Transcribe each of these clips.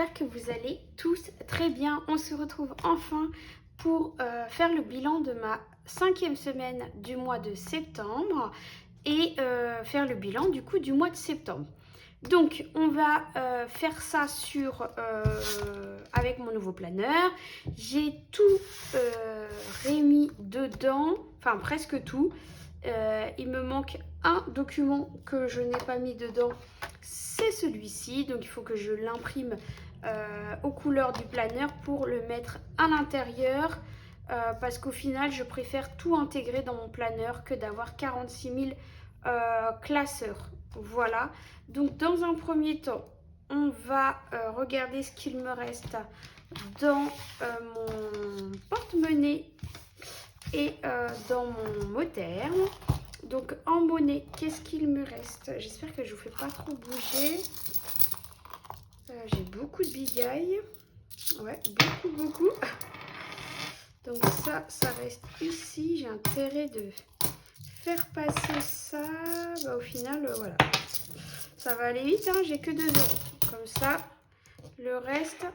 j'espère que vous allez tous très bien. On se retrouve enfin pour faire le bilan de ma 5e semaine du mois de septembre et faire le bilan du coup du mois de septembre. Donc on va faire ça avec mon nouveau planeur. J'ai tout remis dedans, enfin presque tout. Il me manque un document que je n'ai pas mis dedans, c'est celui-ci. Donc il faut que je l'imprime aux couleurs du planeur pour le mettre à l'intérieur. Parce qu'au final, je préfère tout intégrer dans mon planeur que d'avoir 46 000 classeurs. Voilà. Donc dans un premier temps, on va regarder ce qu'il me reste dans mon porte-monnaie et dans mon mot terme. Donc en monnaie, qu'est-ce qu'il me reste? J'espère que je ne vous fais pas trop bouger. J'ai beaucoup de bigailles. Ouais, beaucoup. Donc ça reste ici. J'ai intérêt de faire passer ça. Bah, au final, voilà. Ça va aller vite, hein, j'ai que 2 euros. Comme ça, le reste,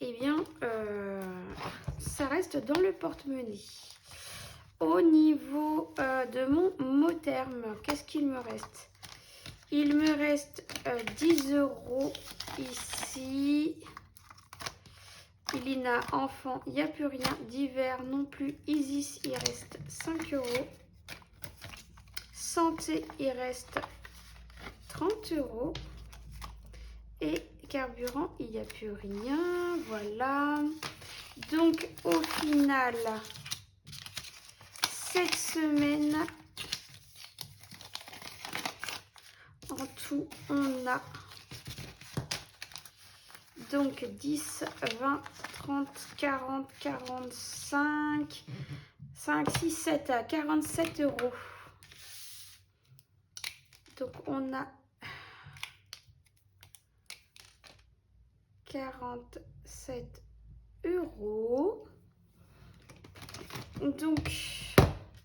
eh bien, ça reste dans le porte-monnaie. Au niveau de mon mot terme, qu'est-ce qu'il me reste? Il me reste 10 euros ici. Ilina, enfant, il n'y a plus rien. Divers non plus. Isis, il reste 5 euros. Santé, il reste 30 euros. Et carburant, il n'y a plus rien. Voilà. Donc, au final, cette semaine, en tout, on a donc 10, 20, 30, 40, 45, 5, 6, 7, 47 euros. Donc, on a 47 euros. Donc,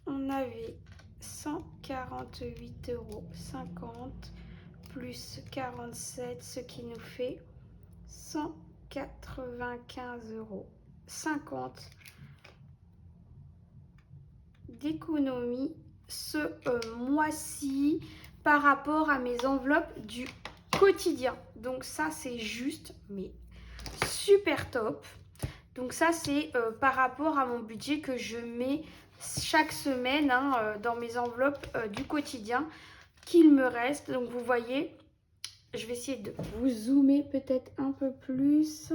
on avait 148,50 euros plus 47, ce qui nous fait 195,50 euros d'économie ce mois-ci par rapport à mes enveloppes du quotidien. Donc ça, c'est juste, mais super top. Donc ça, c'est par rapport à mon budget que je mets chaque semaine dans mes enveloppes du quotidien qu'il me reste. Donc vous voyez, je vais essayer de vous zoomer peut-être un peu plus.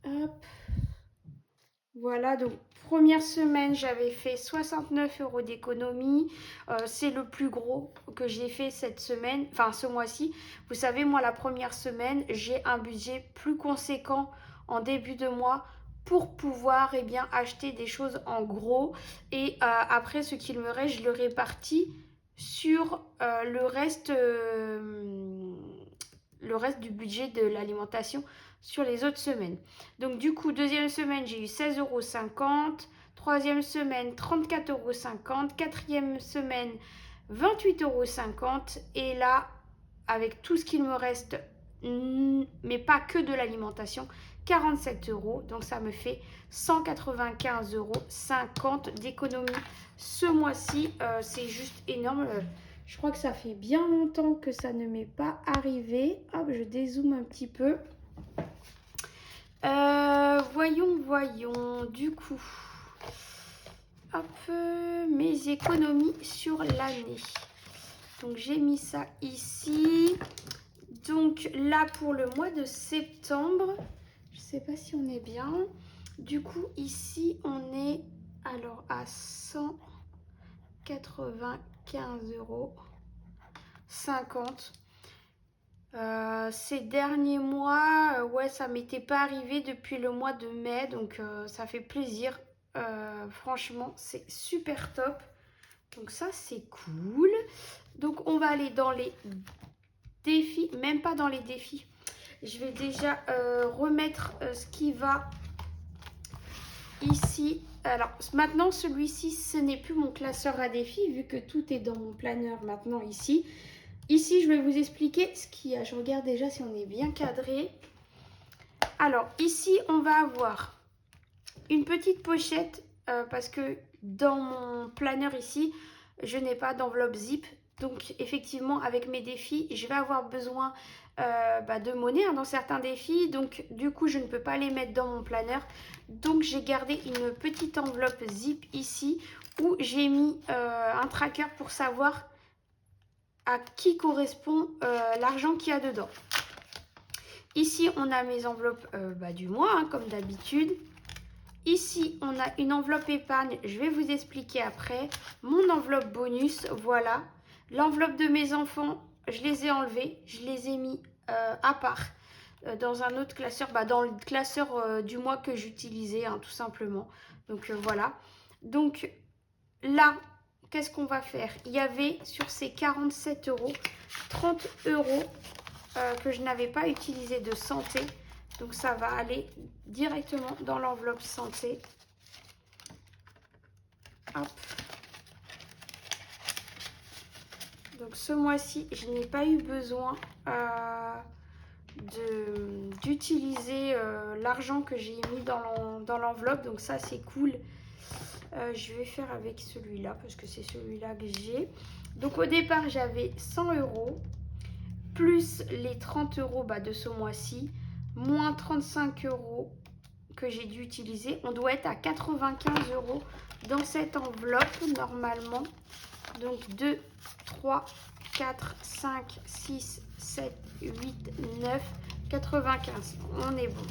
Hop. Voilà, donc première semaine, j'avais fait 69 euros d'économie. C'est le plus gros que j'ai fait cette semaine, enfin ce mois-ci. Vous savez, moi, la première semaine, j'ai un budget plus conséquent en début de mois pour pouvoir acheter des choses en gros. Et après, ce qu'il me reste, je le répartis sur le reste du budget de l'alimentation sur les autres semaines. Donc du coup, deuxième semaine, j'ai eu 16,50 euros. Troisième semaine, 34,50 euros. Quatrième semaine, 28,50 euros. Et là, avec tout ce qu'il me reste, mais pas que de l'alimentation, 47 euros. Donc ça me fait 195,50 euros d'économie ce mois-ci. C'est juste énorme. Je crois que ça fait bien longtemps que ça ne m'est pas arrivé. Hop, je dézoome un petit peu. Voyons, du coup, hop, mes économies sur l'année. Donc, j'ai mis ça ici. Donc, là, pour le mois de septembre, je ne sais pas si on est bien. Du coup, ici, on est alors à 195,50 euros. Ces derniers mois, ouais, ça m'était pas arrivé depuis le mois de mai, donc ça fait plaisir. Franchement, c'est super top. Donc ça, c'est cool. Donc on va aller dans les défis, même pas dans les défis. Je vais déjà remettre ce qui va ici. Alors maintenant, celui-ci, ce n'est plus mon classeur à défis, vu que tout est dans mon planeur maintenant ici. ici, je vais vous expliquer ce qu'il y a. Je regarde déjà si on est bien cadré. Alors, ici, on va avoir une petite pochette parce que dans mon planeur ici, je n'ai pas d'enveloppe zip. Donc, effectivement, avec mes défis, je vais avoir besoin de monnaie dans certains défis. Donc, du coup, je ne peux pas les mettre dans mon planeur. Donc, j'ai gardé une petite enveloppe zip ici où j'ai mis un tracker pour savoir à qui correspond l'argent qu'il y a dedans. Ici, on a mes enveloppes du mois, comme d'habitude. Ici, on a une enveloppe épargne, je vais vous expliquer après. Mon enveloppe bonus, voilà. L'enveloppe de mes enfants, je les ai enlevées, je les ai mis à part dans un autre classeur, dans le classeur du mois que j'utilisais, tout simplement. Donc voilà. Donc là, qu'est-ce qu'on va faire? Il y avait sur ces 47 €, 30 € que je n'avais pas utilisé de santé. Donc ça va aller directement dans l'enveloppe santé. Hop. Donc ce mois-ci, je n'ai pas eu besoin d'utiliser l'argent que j'ai mis dans l'enveloppe. Donc ça, c'est cool. Je vais faire avec celui-là parce que c'est celui-là que j'ai. Donc au départ, j'avais 100 € plus les 30 € de ce mois-ci, moins 35 € que j'ai dû utiliser. On doit être à 95 € dans cette enveloppe normalement. Donc 2, 3, 4, 5, 6, 7, 8, 9, 95. On est bon.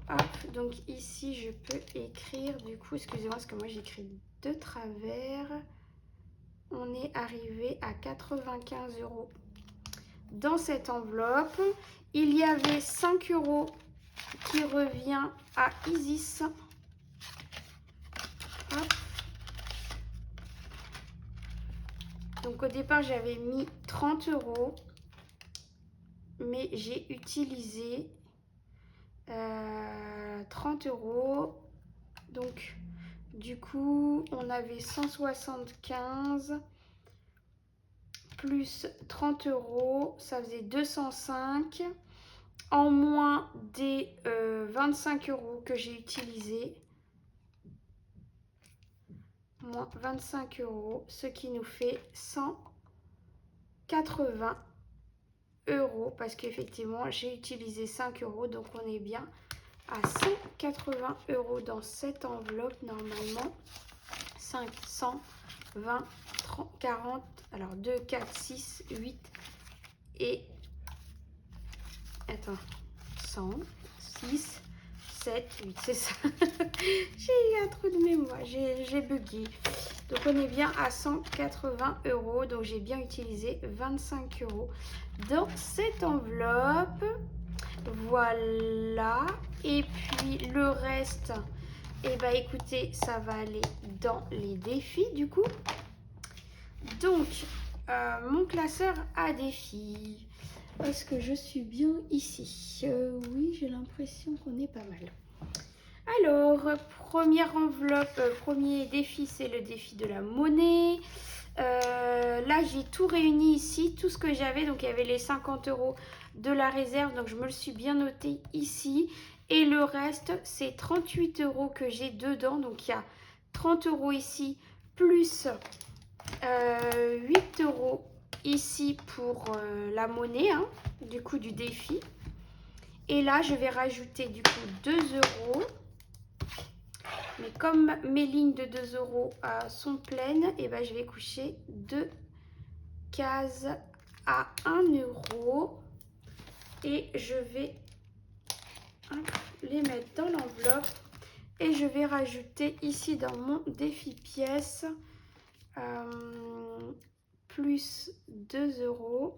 Hop, donc ici je peux écrire du coup, excusez-moi parce que moi j'écris de travers. On est arrivé à 95 € dans cette enveloppe. Il y avait 5 € qui revient à Isis. Hop. Donc au départ j'avais mis 30 €, mais j'ai utilisé 30 €. Donc du coup on avait 175 plus 30 €, ça faisait 205 en moins des 25 € que j'ai utilisé. Moins 25 €, ce qui nous fait 180 € parce qu'effectivement j'ai utilisé 5 €, donc on est bien à 180 € dans cette enveloppe normalement. 5, 100, 20, 30, 40, alors 2, 4, 6, 8 et... Attends, 100, 6, 7, 8, c'est ça. J'ai eu un trou de mémoire, j'ai bugué. Donc on est bien à 180 €, donc j'ai bien utilisé 25 € dans cette enveloppe. Voilà, et puis le reste, et écoutez, ça va aller dans les défis du coup. Donc mon classeur à défis, est-ce que je suis bien ici? Oui, j'ai l'impression qu'on est pas mal. Alors, première enveloppe, premier défi, c'est le défi de la monnaie. Là, j'ai tout réuni ici, tout ce que j'avais. Donc, il y avait les 50 € de la réserve. Donc, je me le suis bien noté ici. Et le reste, c'est 38 € que j'ai dedans. Donc, il y a 30 € ici, plus 8 € ici pour la monnaie, du coup, du défi. Et là, je vais rajouter du coup 2 €. Mais comme mes lignes de 2 € sont pleines, et je vais coucher 2 cases à 1 € et je vais les mettre dans l'enveloppe et je vais rajouter ici dans mon défi pièces plus 2 €,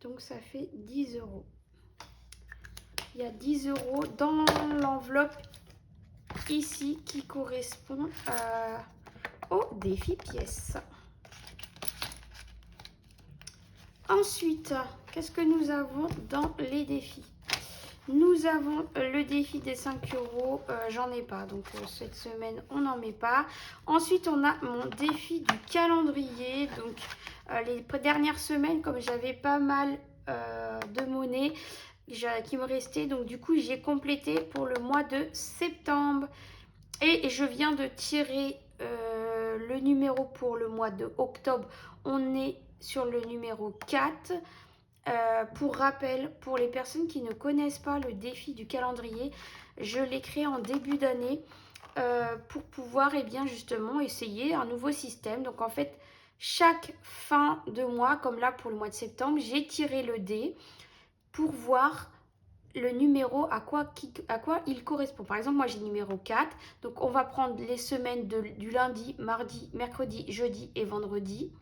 donc ça fait 10 €. Il y a 10 € dans l'enveloppe ici qui correspond au défi pièces. Ensuite, qu'est-ce que nous avons dans les défis? Nous avons le défi des 5 euros, j'en ai pas, donc cette semaine on n'en met pas. Ensuite on a mon défi du calendrier, donc les dernières semaines comme j'avais pas mal de monnaie qui me restait, donc du coup j'ai complété pour le mois de septembre. Et je viens de tirer le numéro pour le mois de octobre, on est sur le numéro 4. Pour rappel, pour les personnes qui ne connaissent pas le défi du calendrier, je l'ai créé en début d'année pour pouvoir bien justement essayer un nouveau système. Donc en fait, chaque fin de mois, comme là pour le mois de septembre, j'ai tiré le dé pour voir le numéro à quoi il correspond. Par exemple, moi j'ai le numéro 4, donc on va prendre les semaines du lundi, mardi, mercredi, jeudi et vendredi.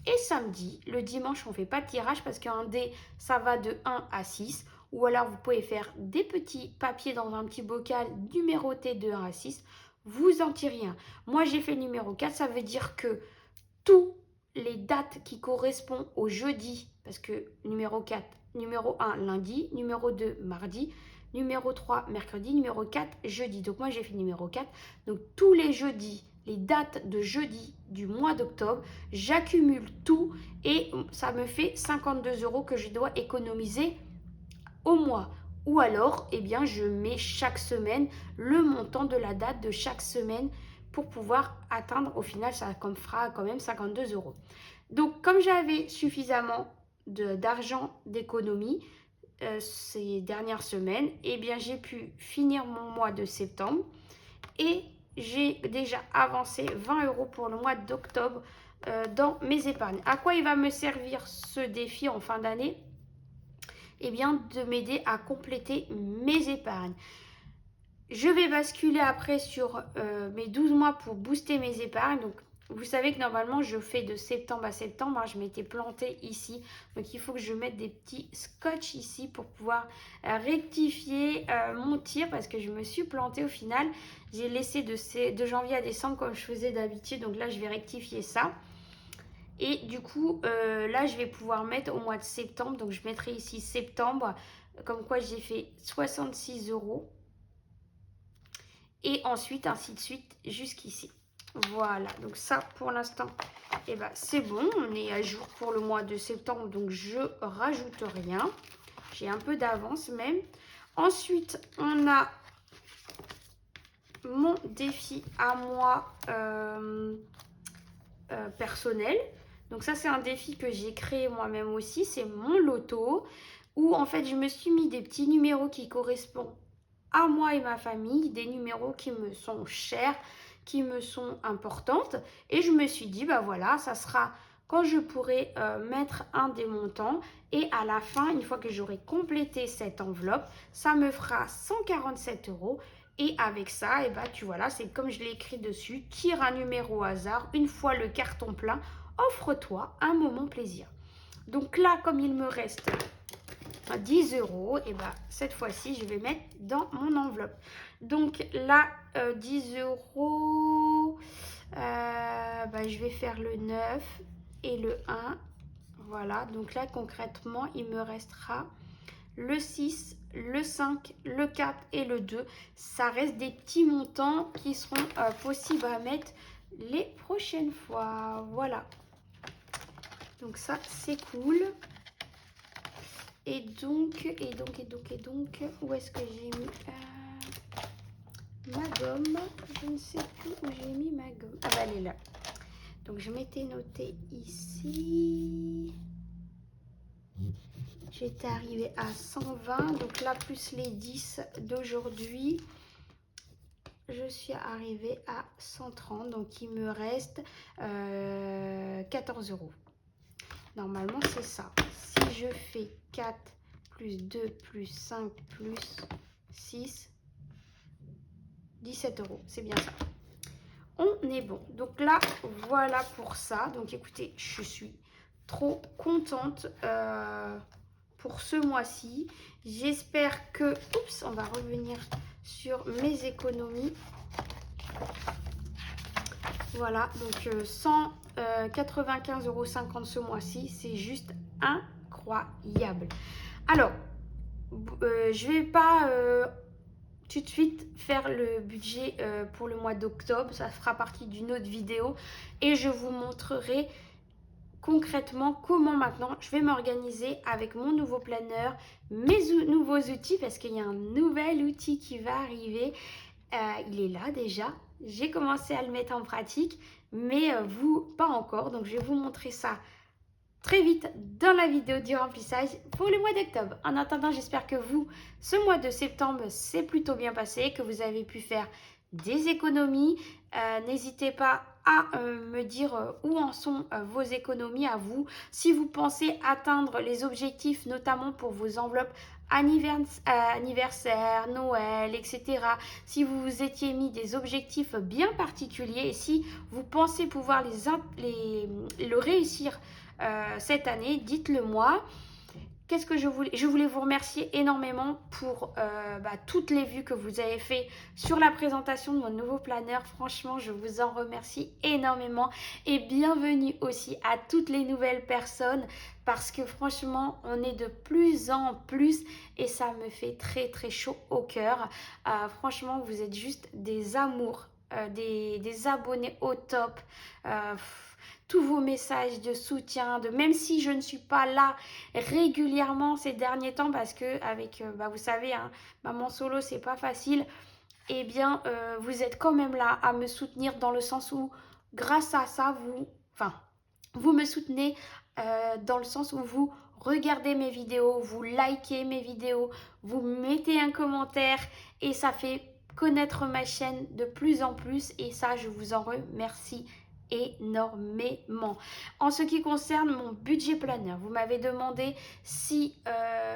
Et samedi, le dimanche, on ne fait pas de tirage parce qu'un dé, ça va de 1 à 6. Ou alors, vous pouvez faire des petits papiers dans un petit bocal numéroté de 1 à 6. Vous en tirez un. Moi, j'ai fait le numéro 4. Ça veut dire que toutes les dates qui correspondent au jeudi, parce que numéro 4, numéro 1, lundi, numéro 2, mardi, numéro 3, mercredi, numéro 4, jeudi. Donc, moi, j'ai fait le numéro 4. Donc, tous les jeudis, les dates de jeudi du mois d'octobre, j'accumule tout et ça me fait 52 euros que je dois économiser au mois. Ou alors, je mets chaque semaine le montant de la date de chaque semaine pour pouvoir atteindre, au final, ça fera quand même 52 euros. Donc, comme j'avais suffisamment d'argent d'économie ces dernières semaines, j'ai pu finir mon mois de septembre et j'ai déjà avancé 20 euros pour le mois d'octobre dans mes épargnes. À quoi il va me servir ce défi en fin d'année? De m'aider à compléter mes épargnes. Je vais basculer après sur mes 12 mois pour booster mes épargnes. Donc, vous savez que normalement, je fais de septembre à septembre. Je m'étais plantée ici. Donc, il faut que je mette des petits scotch ici pour pouvoir rectifier mon tir parce que je me suis plantée au final. J'ai laissé de janvier à décembre comme je faisais d'habitude. Donc là, je vais rectifier ça. Et du coup, là, je vais pouvoir mettre au mois de septembre. Donc, je mettrai ici septembre. Comme quoi, j'ai fait 66 euros. Et ensuite, ainsi de suite, jusqu'ici. Voilà, donc ça, pour l'instant, c'est bon. On est à jour pour le mois de septembre, donc je rajoute rien. J'ai un peu d'avance même. Ensuite, on a mon défi à moi personnel. Donc ça, c'est un défi que j'ai créé moi-même aussi. C'est mon loto, où en fait, je me suis mis des petits numéros qui correspondent à moi et ma famille, des numéros qui me sont chers, qui me sont importantes. Et je me suis dit, voilà, ça sera quand je pourrai mettre un des montants. Et à la fin, une fois que j'aurai complété cette enveloppe, ça me fera 147 euros. Et avec ça, tu vois là, c'est comme je l'ai écrit dessus, tire un numéro au hasard, une fois le carton plein, offre-toi un moment plaisir. Donc là, comme il me reste 10 euros, cette fois-ci, je vais mettre dans mon enveloppe. Donc là, 10 euros, je vais faire le 9 et le 1. Voilà, donc là, concrètement, il me restera le 6, le 5, le 4 et le 2. Ça reste des petits montants qui seront possibles à mettre les prochaines fois. Voilà. Donc ça, c'est cool. Et donc, où est-ce que j'ai mis ma gomme? Je ne sais plus où j'ai mis ma gomme. Ah elle est là. Donc, je m'étais noté ici. J'étais arrivée à 120. Donc là, plus les 10 d'aujourd'hui, je suis arrivée à 130. Donc, il me reste 14 euros. Normalement, c'est ça. Si je fais 4 plus 2 plus 5 plus 6, 17 euros. C'est bien ça. On est bon. Donc là, voilà pour ça. Donc écoutez, je suis trop contente pour ce mois-ci. J'espère que... Oups, on va revenir sur mes économies. Voilà, donc 195,50 € ce mois-ci. C'est juste incroyable. Alors, je vais pas tout de suite faire le budget pour le mois d'octobre. Ça fera partie d'une autre vidéo et je vous montrerai concrètement comment maintenant je vais m'organiser avec mon nouveau planeur, mes nouveaux outils, parce qu'il y a un nouvel outil qui va arriver. Il est là déjà, j'ai commencé à le mettre en pratique, mais vous pas encore, donc je vais vous montrer ça très vite dans la vidéo du remplissage pour le mois d'octobre. En attendant, j'espère que vous, ce mois de septembre, s'est plutôt bien passé, que vous avez pu faire des économies. N'hésitez pas à me dire où en sont vos économies à vous. Si vous pensez atteindre les objectifs, notamment pour vos enveloppes anniversaire, Noël, etc. Si vous vous étiez mis des objectifs bien particuliers et si vous pensez pouvoir le réussir cette année, dites-le moi. Qu'est-ce que je voulais vous remercier énormément pour toutes les vues que vous avez fait sur la présentation de mon nouveau planeur. Franchement, je vous en remercie énormément et bienvenue aussi à toutes les nouvelles personnes parce que franchement, on est de plus en plus et ça me fait très très chaud au cœur. Franchement, vous êtes juste des amours, des abonnés au top. Tous vos messages de soutien, même si je ne suis pas là régulièrement ces derniers temps parce que avec, vous savez, hein, maman solo, c'est pas facile. Eh bien, vous êtes quand même là à me soutenir dans le sens où, grâce à ça, vous me soutenez dans le sens où vous regardez mes vidéos, vous likez mes vidéos, vous mettez un commentaire et ça fait connaître ma chaîne de plus en plus et ça, je vous en remercie énormément. En ce qui concerne mon budget planeur, vous m'avez demandé si,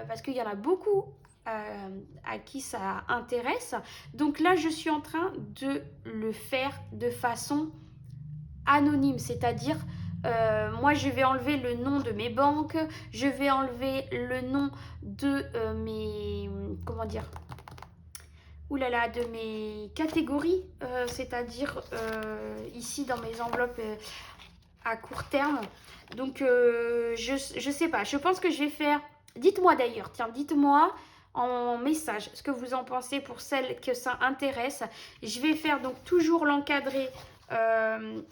parce qu'il y en a beaucoup à qui ça intéresse, donc là je suis en train de le faire de façon anonyme, c'est-à-dire moi je vais enlever le nom de mes banques, je vais enlever le nom de mes, comment dire, oulala, de mes catégories, c'est-à-dire ici dans mes enveloppes à court terme. Donc je sais pas, je pense que je vais faire, dites-moi d'ailleurs, tiens, dites-moi en message ce que vous en pensez pour celles que ça intéresse. Je vais faire donc toujours l'encadré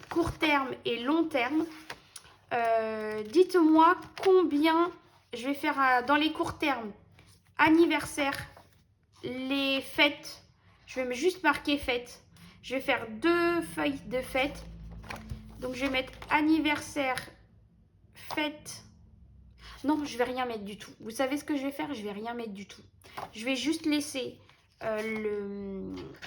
court terme et long terme. Dites-moi combien je vais faire dans les courts termes, anniversaire, les fêtes, je vais juste marquer fêtes. Je vais faire 2 feuilles de fêtes. Donc je vais mettre anniversaire, fête. Non, je vais rien mettre du tout. Vous savez ce que je vais faire? Je vais rien mettre du tout. Je vais juste laisser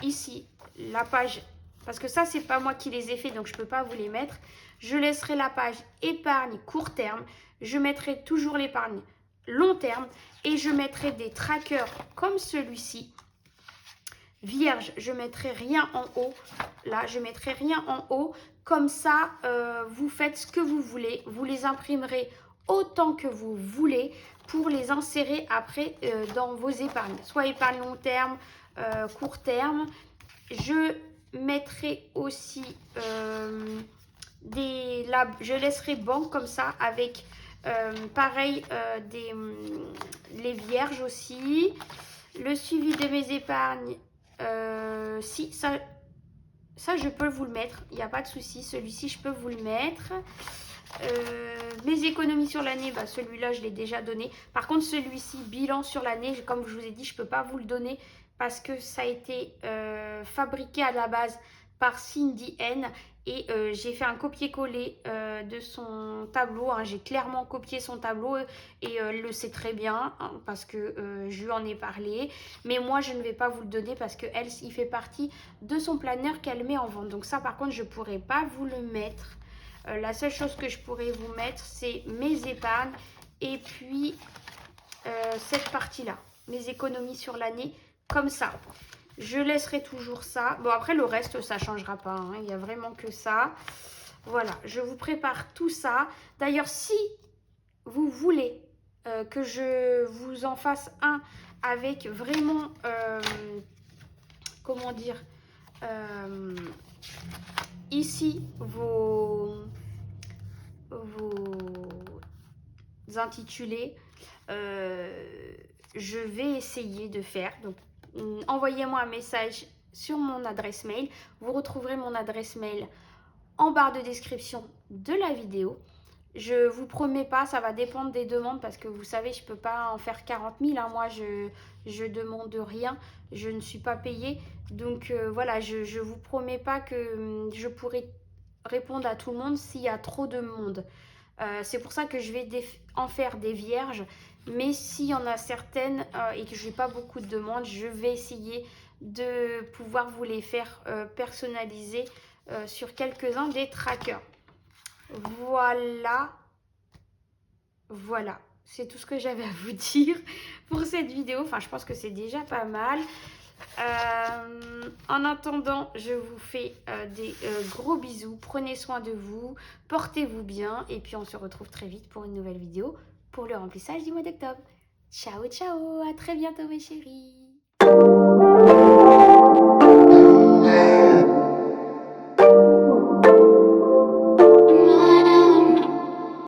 ici la page, parce que ça c'est pas moi qui les ai fait, donc je peux pas vous les mettre. Je laisserai la page épargne court terme. Je mettrai toujours l'épargne long terme et je mettrai des trackers comme celui-ci. Vierge, je mettrai rien en haut. Là, je mettrai rien en haut. Comme ça, vous faites ce que vous voulez. Vous les imprimerez autant que vous voulez pour les insérer après dans vos épargnes. Soit épargne long terme, court terme. Je mettrai aussi je laisserai banque comme ça avec pareil les vierges aussi. Le suivi de mes épargnes. Si, ça je peux vous le mettre, il n'y a pas de souci. Celui-ci, je peux vous le mettre. Mes économies sur l'année, celui-là, je l'ai déjà donné. Par contre, celui-ci, bilan sur l'année, comme je vous ai dit, je ne peux pas vous le donner parce que ça a été fabriqué à la base par Cindy N. Et j'ai fait un copier-coller de son tableau. Hein. J'ai clairement copié son tableau et elle le sait très bien hein, parce que je lui en ai parlé. Mais moi, je ne vais pas vous le donner parce qu'elle, il fait partie de son planeur qu'elle met en vente. Donc ça, par contre, je ne pourrais pas vous le mettre. La seule chose que je pourrais vous mettre, c'est mes épargnes et puis cette partie-là, mes économies sur l'année, comme ça. Je laisserai toujours ça. Bon, après, le reste, ça ne changera pas. Hein. Il n'y a vraiment que ça. Voilà, je vous prépare tout ça. D'ailleurs, si vous voulez que je vous en fasse un avec vraiment, comment dire, ici, vos intitulés, je vais essayer de faire. Donc, envoyez-moi un message sur mon adresse mail. Vous retrouverez mon adresse mail en barre de description de la vidéo. Je vous promets pas, ça va dépendre des demandes parce que vous savez, je peux pas en faire 40 000. Hein. Moi, je demande rien, je ne suis pas payée. Donc voilà, je vous promets pas que je pourrai répondre à tout le monde s'il y a trop de monde. C'est pour ça que je vais en faire des vierges. Mais s'il y en a certaines et que je n'ai pas beaucoup de demandes, je vais essayer de pouvoir vous les faire personnaliser sur quelques-uns des trackers. Voilà, voilà, c'est tout ce que j'avais à vous dire pour cette vidéo. Enfin, je pense que c'est déjà pas mal. En attendant, je vous fais des gros bisous. Prenez soin de vous, portez-vous bien. Et puis, on se retrouve très vite pour une nouvelle vidéo pour le remplissage du mois d'octobre. Ciao, ciao, à très bientôt mes chéris.